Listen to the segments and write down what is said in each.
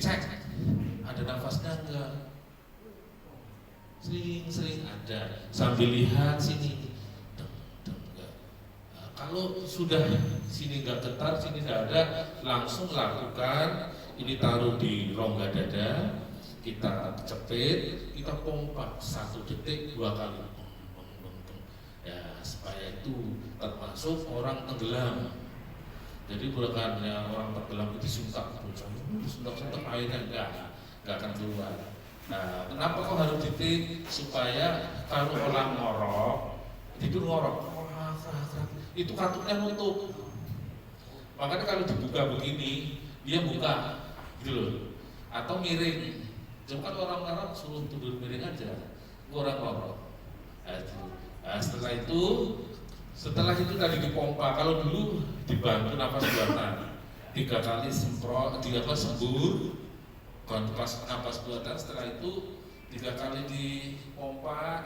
cek ada nafasnya enggak. Sering ada, sambil lihat sini enggak. Nah, kalau sudah sini enggak getar, sini enggak ada, langsung lakukan. Ini taruh di rongga dada, kita cepit, kita pompa 1 detik 2 kali. Ya, supaya itu termasuk orang tenggelam. Jadi bukannya orang tenggelam itu disuntak airnya enggak akan keluar. Nah, kenapa kok harus titik? Supaya kalau orang ngorok, tidur ngorok, itu katupnya nutup. Makanya kalau dibuka begini, dia buka, gitu loh. Atau miring. Cuma kan orang Arab suruh tidur miring aja, orang ngorok. Nah, setelah itu tadi dipompa. Kalau dulu dibantu nafas buatan 3 kali semprot, 3 kali sembur, nafas buatan. Setelah itu 3 kali dipompa,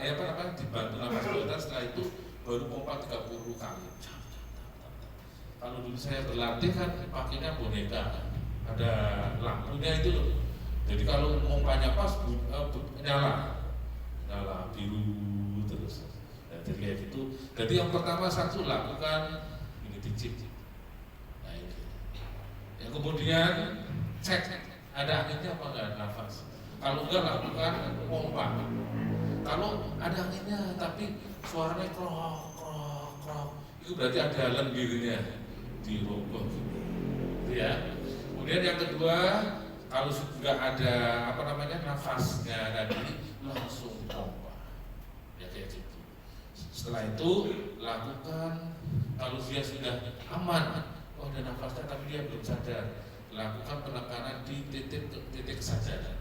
dibantu nafas buatan. Setelah itu baru pompa 30 kali. Kalau dulu saya berlatih kan pakainya boneka, ada lampunya itu loh. Jadi kalau pompanya pas nyala biru terus. Jadi kayak gitu. Jadi yang pertama satu lakukan ini dicip. Nah ini. Yang kemudian cek ada anginnya apa enggak nafas. Kalau enggak lakukan pompa. Kalau ada anginnya tapi suaranya krok, itu berarti ada lendirnya di rongga. Gitu ya. Kemudian yang kedua, kalau sudah ada nafasnya tadi langsung pompa. Ya kayak gitu. Setelah itu lakukan, kalau dia sudah aman, ada nafasnya tapi dia belum sadar, lakukan penekanan di titik kesadaran.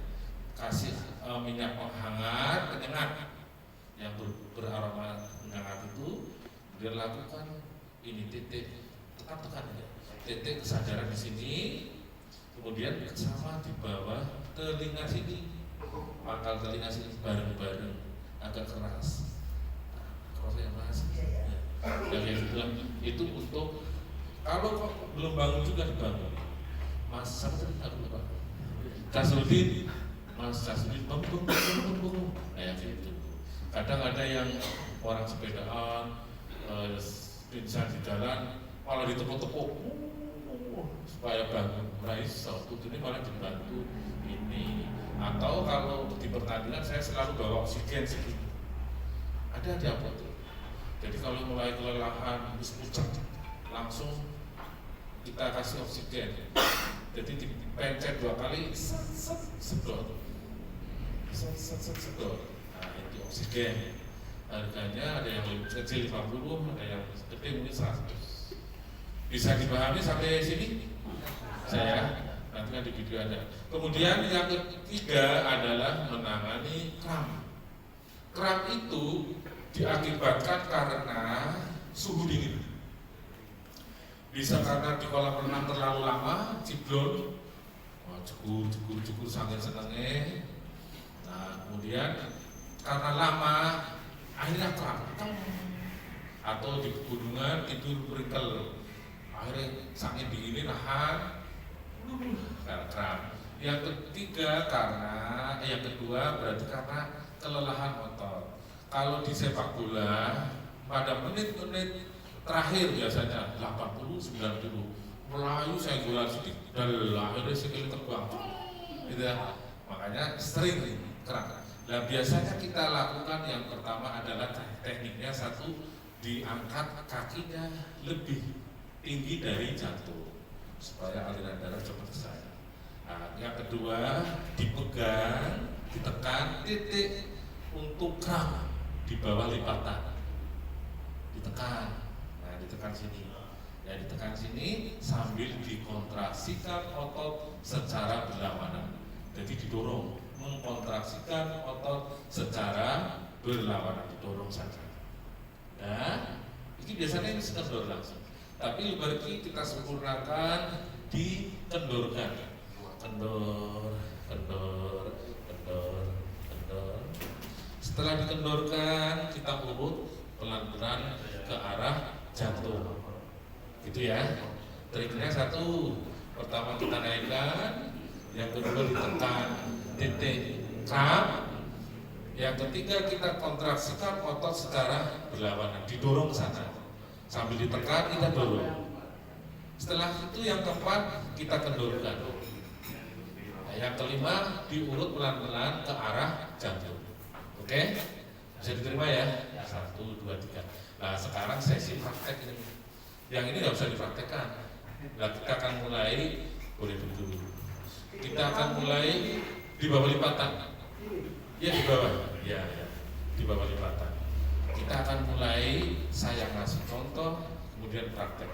Kasih minyak penghangat, penyengat yang beraroma menyengat itu, dia lakukan ini tekan ya, titik kesadaran di sini, kemudian sama di bawah telinga sini, pangkal telinga sini bareng-bareng, agak keras. Proses Mas, itu untuk kalau kok belum bangun juga dibangun. Mas Kasudin, bangun. Kayak gitu. Kadang ada yang orang sepedaan, pingsan di jalan, malah ditepuk-tepuk, supaya bangun. Ini malah dibantu ini. Atau kalau di pertandingan saya selalu bawa oksigen sedikit. Ada di apa tuh? Jadi kalau mulai kelelahan, pucat, langsung kita kasih oksigen. Jadi dipencet 2 kali, sedot. Nah itu oksigen. Harganya ada yang lebih kecil 50, ada yang gede mungkin 100. Bisa dipahami sampai sini? Saya nanti kan di video ada. Kemudian yang ketiga adalah menangani kram. Kram itu diakibatkan karena suhu dingin. Bisa karena di kolam renang terlalu lama, ciblon, cukur sampai senengnya. Nah kemudian karena lama akhirnya kram. Atau di pegunungan tidur berikel, akhirnya sangat dingin nahan, kram. Yang kedua berarti karena kelelahan otot. Kalau di sepak bola pada menit-menit terakhir biasanya 80, 90 melayu saya bola sedikit dan akhirnya sekali terbang gitu ya. Makanya sering kram. Nah biasanya kita lakukan yang pertama adalah tekniknya satu, diangkat kakinya lebih tinggi dari jantung supaya aliran darah cepat ke sana. Nah, yang kedua dipegang, ditekan titik untuk kram di bawah lipatan, ditekan. Nah ditekan sini, ya ditekan sini sambil dikontraksikan otot secara berlawanan. Jadi didorong, mengkontraksikan otot secara berlawanan, didorong saja. Nah ini biasanya ini kendor langsung, tapi berarti kita sempurnakan dikendorkan. Kendor. Setelah dikendorkan, kita urut pelan-pelan ke arah jantung. Gitu ya. Triknya satu, pertama kita naikkan, yang kedua ditekan titik kram, yang ketiga kita kontraksikan otot secara berlawanan, didorong ke sana sambil ditekan kita dorong. Setelah itu yang keempat kita kendorkan. Nah, yang kelima diurut pelan-pelan ke arah jantung. Oke? Bisa diterima ya? 1, 2, 3. Nah sekarang sesi praktek ini. Yang ini nggak usah dipraktekkan. Nah kita akan mulai, boleh duduk. Kita akan mulai di bawah lipatan. Ya di bawah. Ya, di bawah lipatan. Kita akan mulai, saya ngasih contoh, kemudian praktek.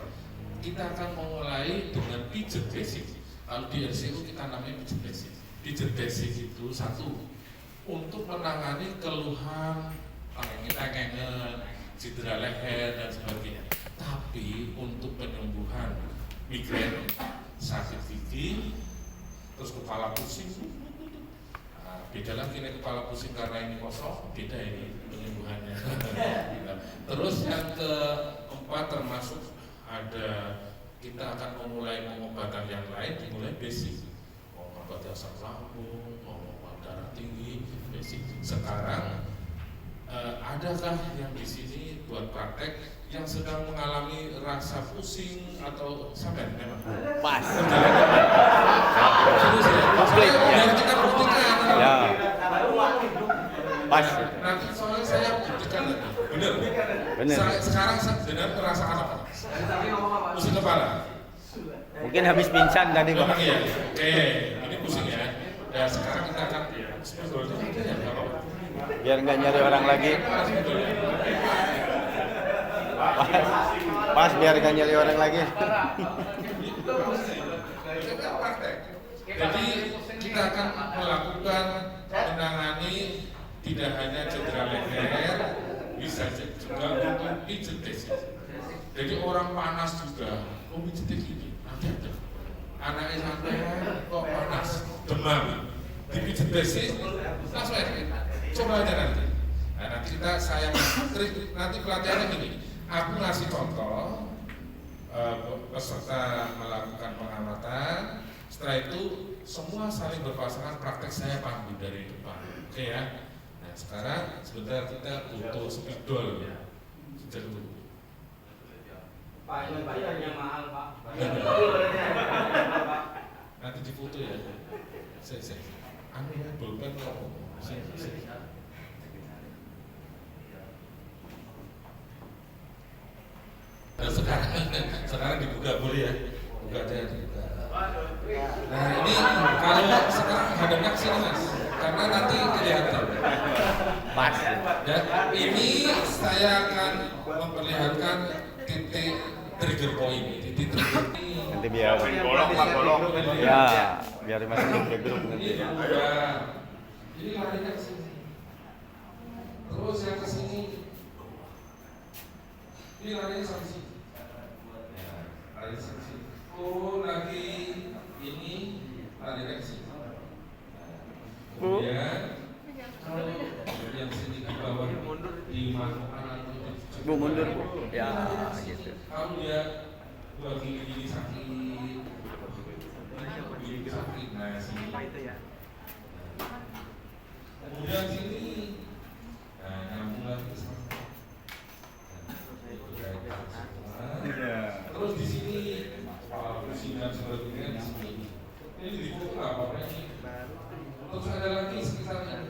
Kita akan memulai dengan pijat basic. Kalau di RCU kita namanya pijat basic. Pijat basic itu satu, untuk menangani keluhan tangan, cedera leher dan sebagainya. Tapi untuk penyembuhan migrain, sakit gigi, terus kepala pusing, nah, beda lagi nih kepala pusing karena ini kosong, beda ini penyembuhannya. Terus yang keempat termasuk ada, kita akan memulai pengobatan yang lain, dimulai basic, obat asam lambung, obat darah tinggi, basic. Sekarang adakah yang di sini buat praktek yang sedang mengalami rasa pusing atau sampai memang? Pas. Serius ya? Biar kita buktikan. Ya. Pas. Nanti soalnya saya buktikan lagi. Bener? Bener. Sekarang saya benar merasakan apa? Pusing kepala. Mungkin habis pingsan tadi Pak. Memang iya. Oke, ini pusing ya. Ya sekarang kita akan Biar nggak nyari orang lagi. Pas biar nggak nyari orang lagi. Jadi kita akan melakukan menangani tidak hanya cedera leher, bisa juga untuk pijat basic. Jadi orang panas juga, pijat gini, nanti ada anaknya sampai kok panas, demam, dipijat basic, langsung aja, coba aja nanti. Nah nanti saya nanti pelatihannya gini, aku ngasih contoh, peserta melakukan pengamatan. Setelah itu semua saling berpasangan, praktek saya pandu dari depan. Oke ya. Nah sekarang sebentar kita butuh spidol ya. Dulu. Pak, ini bayarnya mahal Pak. Nanti difoto ya. Saya. Anu bolpen sini. Nah, sekarang dibuka boleh ya. Buka aja dibuka. Nah ini kalau sekarang hadapnya ke sini Mas, karena nanti kelihatan. Pas. Dan ini saya akan memperlihatkan titik trigger point, titik trigger ini. Nanti biar bolong. ya biar masuk ke grup nanti. Ini udah. Ini larinya ke sini. Terus yang ke sini. Ini larinya sampai sini. Lari sampai sini. Turun lagi. Ini larinya ke sini. Kemudian yang sini di bawah di mana? Bu mundur Bu. Ya gitu. Kalau dia lagi gigi sakit, nah sini. Kemudian sini, nah nyambung lagi sama. Terus di sini, pusing dan sebagainya di sini. Ini dibuka apa ini? Terus ada lagi sekitarnya,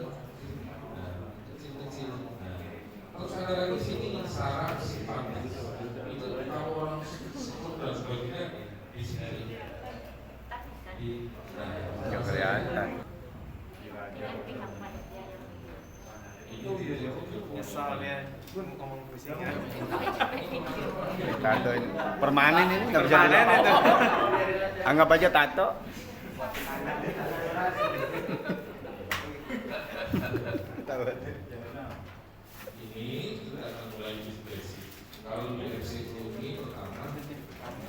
kecil-kecil. Terus ada lagi sini saraf simpatis. Itu kalau orang sebut dan sebagainya di sini. Nggak kelihatan. Misalnya, gue mau ngomong musiknya. Tato ini permanen ini nggak bisa dilepas. Anggap aja tato. Ini kita akan mulai diskusi. Kalau di RCU ini pertama,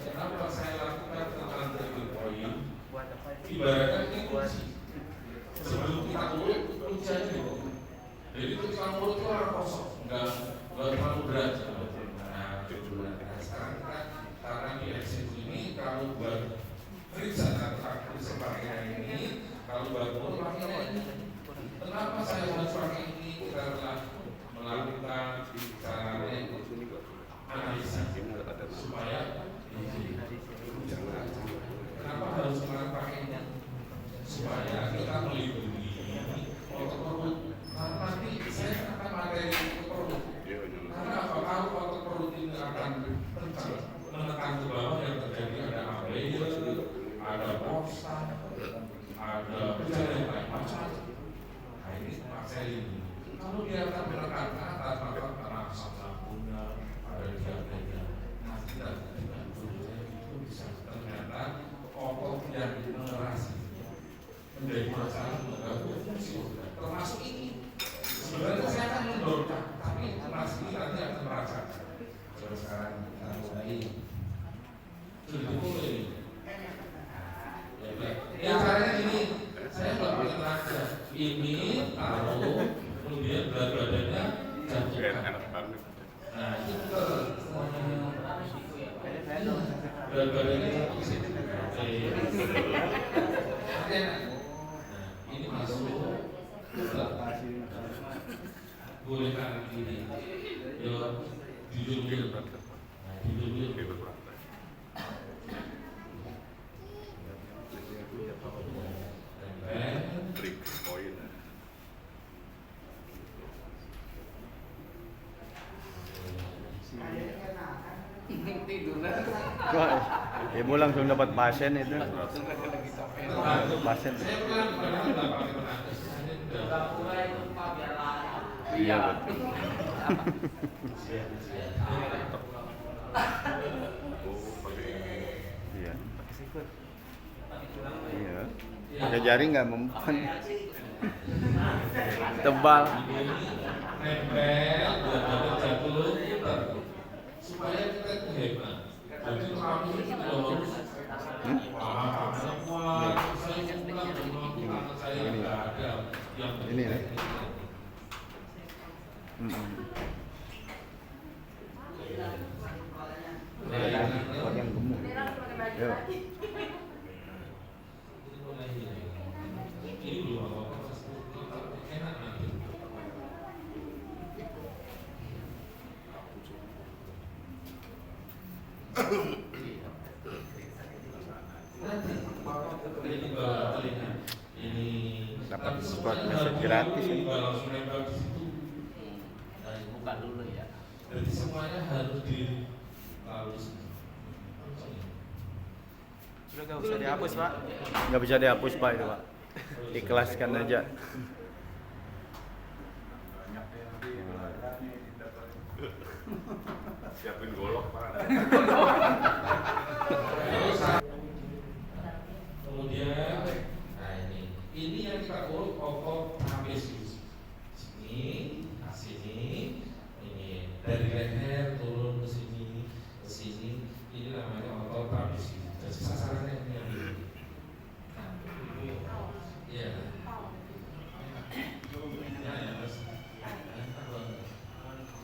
kenapa saya lakukan tentang trigger point? Ibaratnya ini kunci. Sebelum kita urut, kunci aja dulu. Jadi itu kita urut itu orang kosong, nggak terlalu berat. Nah, sekarang kita karena di RCU ini kalau buat periksa atau sebagainya ini Kalau baru pakainya ini, kenapa saya harus pakai ini? Karena melakukan cara analisa supaya kenapa harus pakai ini? Supaya kita melindungi otot perut. Karena nanti saya akan materi otot perut. Karena kalau otot perut ini akan menekan ke bawah yang terjadi ada ambeien, ada prostat, ada gejala yang lain macam. Nah ini maksa ini. Kalau dia akan menekan ke atas maka karena asam lambungnya ada diabetes. Nah tidak itu bisa ternyata otot yang mengerasi menjadi masalah mengganggu fungsi organ. Termasuk ini. Sebenarnya saya akan mendorong, tapi masih ini nanti akan merasa. Sekarang kita mulai. Sudah mulai. Ya caranya gini, saya nggak pakai tenaga. Ini taruh, kemudian berat badannya jatuh. Nah itu semuanya. Berat badannya jatuh sini. Ini masuk. Boleh kanan kiri. Yo, duduk. Duduk. Trik poin. Wah, ibu langsung dapat pasien itu. Pasien. Iya betul. Iya. Iya. Pakai jari nggak mempan. Tebal. Nempel, berat jatuh, supaya kita itu hebat. Jadi kami itu harus semua saya pulang dengan saya nggak ada yang ini ya. Yang gemuk. Yo. Ini belum apa-apa, enak nanti. Ini bawa telinga. Ini Dapat spot message gratis ini. langsung nempel di situ. Buka dulu ya. Jadi semuanya harus dilalui. Sudah nggak usah dihapus Pak. Nggak bisa dihapus Pak itu Pak. Ikhlaskan aja. Siapin golok Pak. Kemudian, nah ini yang kita urut pokok trapezius. Sini, sini, ini dari leher turun ke sini, ini namanya otot trapezius. Jadi sasarannya ini yang ini. Iya. Ya, mas.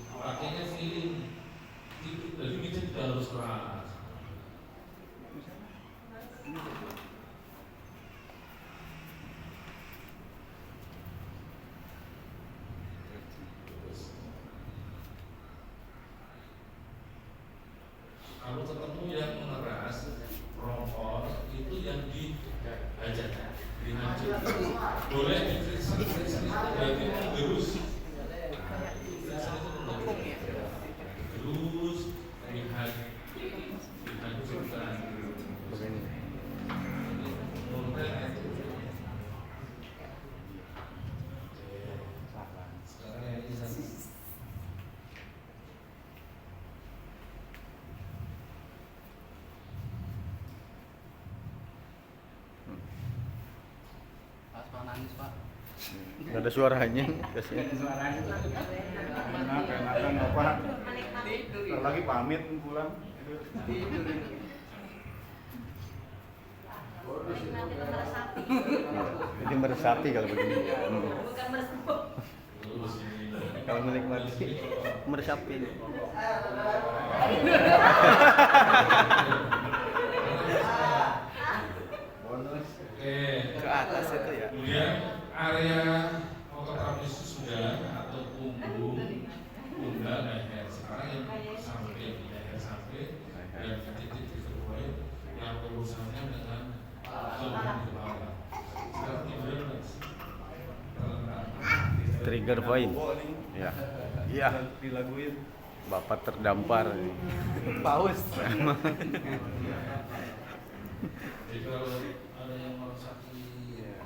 Pakainya feeling. Jadi kita tidak harus keras. Kalau ketemu yang mengeras, rongkol itu yang dihajar, dihancur. Boleh di-freezer itu berarti menggerus. Nah, freezer itu menggerus, dihancurkan. Begini. Sekarang yang ini satu. Pak nangis Pak. Nggak ada suaranya. Kasihan. Enak-enakan Bapak. Ntar lagi pamit pulang. Jadi meresapi kalau begini. Bukan meresap. Kalau menikmati meresapi. Bonus. Oke. Ke atas itu ya. Kemudian area otot itu sudah atau punggung, pundak, leher. Sekarang yang sampai leher sampai dan titik point yang urusannya dengan kelebihan kepala. Sekarang tidur terlentang. Trigger point. Ya. Iya. Dilaguin. Bapak terdampar ini. Paus. Jadi kalau ada yang mau sakit,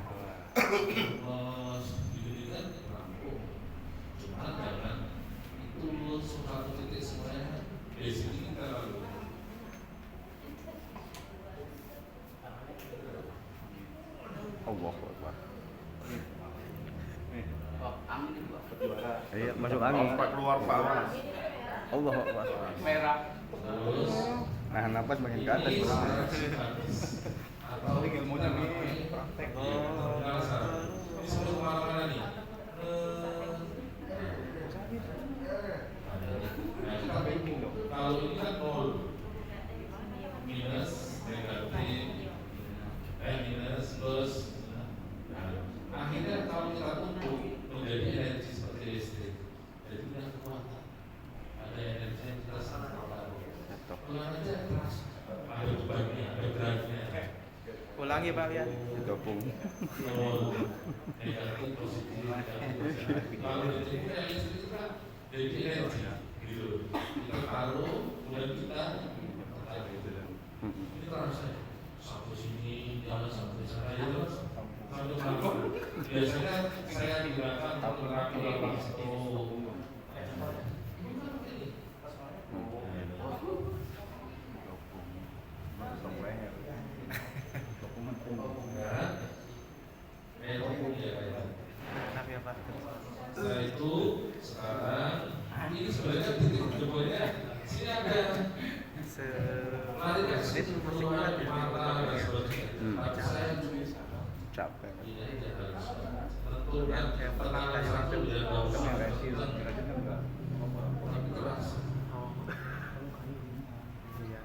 mas gitu kan rampung. Cuma jangan itu suatu titik semuanya. Di sini kita lalu. Allahu Akbar. Oh, angin itu Pak. Juara. Iya, masuk angin. Pak keluar panas. Allahu Akbar. Merah. Terus Nahan napas makin ke atas. ini Bro. atau ilmunya nih praktek. Ini sebelum kemana-mana nih. Nah, kita kalau ini kan nol, minus, negatif, minus, plus. Nah, akhirnya kalau kita tumpuk menjadi energi seperti listrik, jadi punya kekuatan. Ada energi yang kita sangat tahu. Ulang aja terus. Ada bebannya, ada beratnya. Ulangi Pak ya. Didopung. Nol, negatif, positif, negatif. Kalau listrik itu kan jadi energi, gitu. Kita taruh, kemudian kita tekan gitu. Ini terasa sampai sini, jangan sampai sana ya terus. Sampai mana? Biasanya saya digunakan untuk terapi waktu. Maaf ya Pak. Setelah itu sekarang ini sebenarnya titik jempolnya sini ada lari ke situ keluar mata dan sebagainya. Tapi saya Capek. ini aja harus tentukan tekanan satu dan bawah tapi keras. Oh. Iya.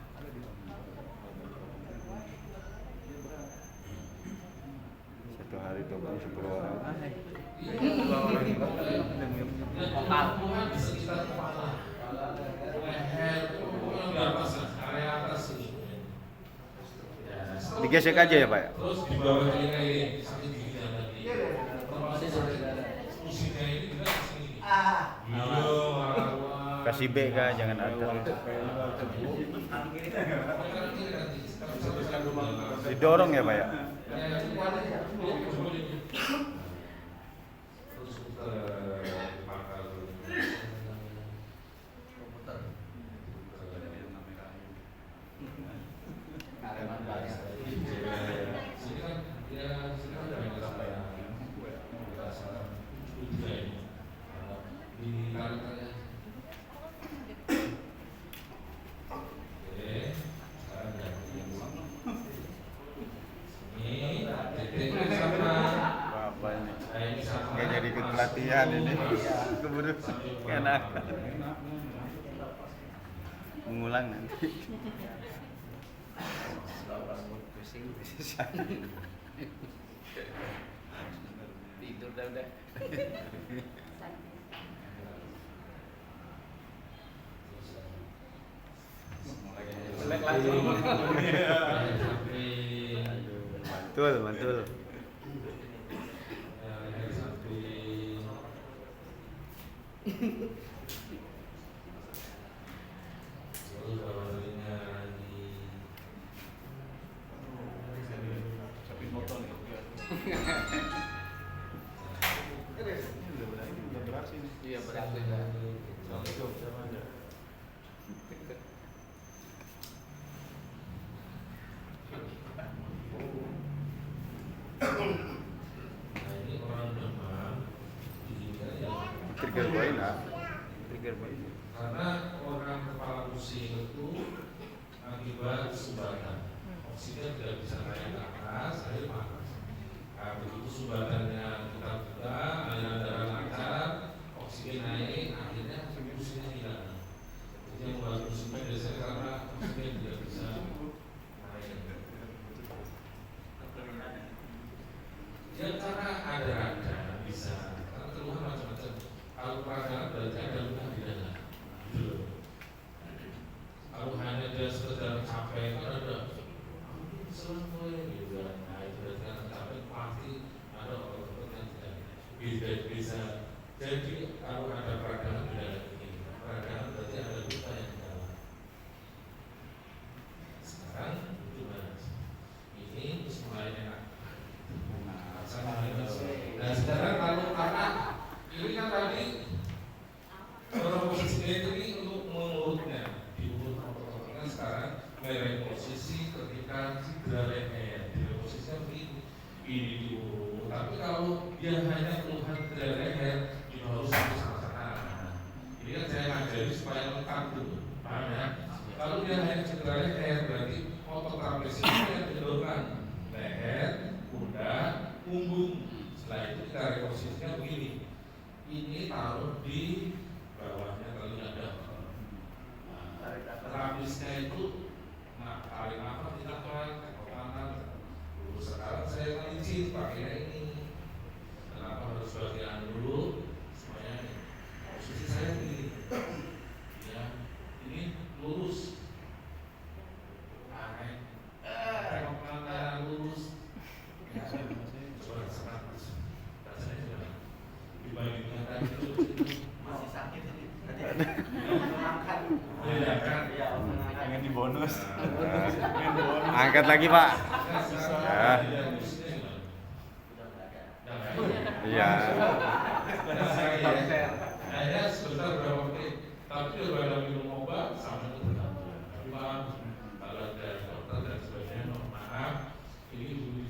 Satu hari dopung 10 orang. Dua orang itu. Kampungan di sekitar kepala, leher, pokoknya di atas, area atas ini. Digesek aja ya Pak ya? Terus di bawah telinga ini, sakit giginya tadi. Termasuk sakit pusingnya ini juga di sini. Kasih B kah, jangan ada. Didorong ya Pak ya? Terus pangkal sini kan dia sini kan ada apa ya? Di tarik aja. Oke, sekarang ganti. Ini titik sama. Bapak ini. Ini sama. Nggak jadi ikut pelatihan ini. Keburu enak. Mengulang nanti. Tidur dah udah. Melek lagi. Mantul, mantul. Sapi motor nih. Udah berhasil nih. Iya berarti dah. Trigger point ah. Trigger point. Karena orang kepala pusing itu akibat sumbatan. Oksigen tidak bisa naik ke atas, air panas. Nah, begitu sumbatannya kita buka, aliran darah lancar, oksigen naik, akhirnya pusingnya hilang. Jadi yang membuat pusingnya biasanya karena oksigen tidak bisa naik. Ya karena ada bisa. Karena keluhan macam-macam. Kalau peradangan berarti ada luka di dalam. Gitu loh. Kalau hanya dia sekedar capek kan ada selesai gitu. Nah itu berarti kan capek pasti ada obat-obat yang tidak bisa. Jadi kalau ada peradangan di dalam ini, peradangan berarti ada luka yang di dalam. Sekarang itu mas, ini terus mulai enak. Nah sekarang kalau karena ini kan tadi posisinya ini untuk mengurutnya, diurut otot-ototnya sekarang mulai posisi ketika cedera leher, di posisinya begini, ini diurut. Tapi kalau dia hanya keluhan cedera leher, itu harus satu sana. Ini kan saya ngajari supaya lengkap dulu, paham ya? Kalau dia hanya cedera leher, berarti otot trapezius yang mendorongkan leher, pundak, punggung. Setelah itu kita reposisinya begini. Ini taruh di bawahnya kalau ada. Trapeziusnya itu, nah tarik nafas di tangan, tengok kanan. Sekarang saya izin pakai ini. Kenapa harus bagian dulu? Supaya posisi saya begini. Ya, ini lurus. Tengok kanan lurus. Ya, coba rasakan mas. Rasanya gimana? Dibandingkan tadi itu Masih sakit ini. beda kan? Iya, Pengen di bonus. Angkat lagi Pak. Ya. Iya. Hanya sebentar berapa menit, tapi kalau ada minum obat sama itu. Tapi maaf, kalau ada dokter dan sebagainya, maaf, ini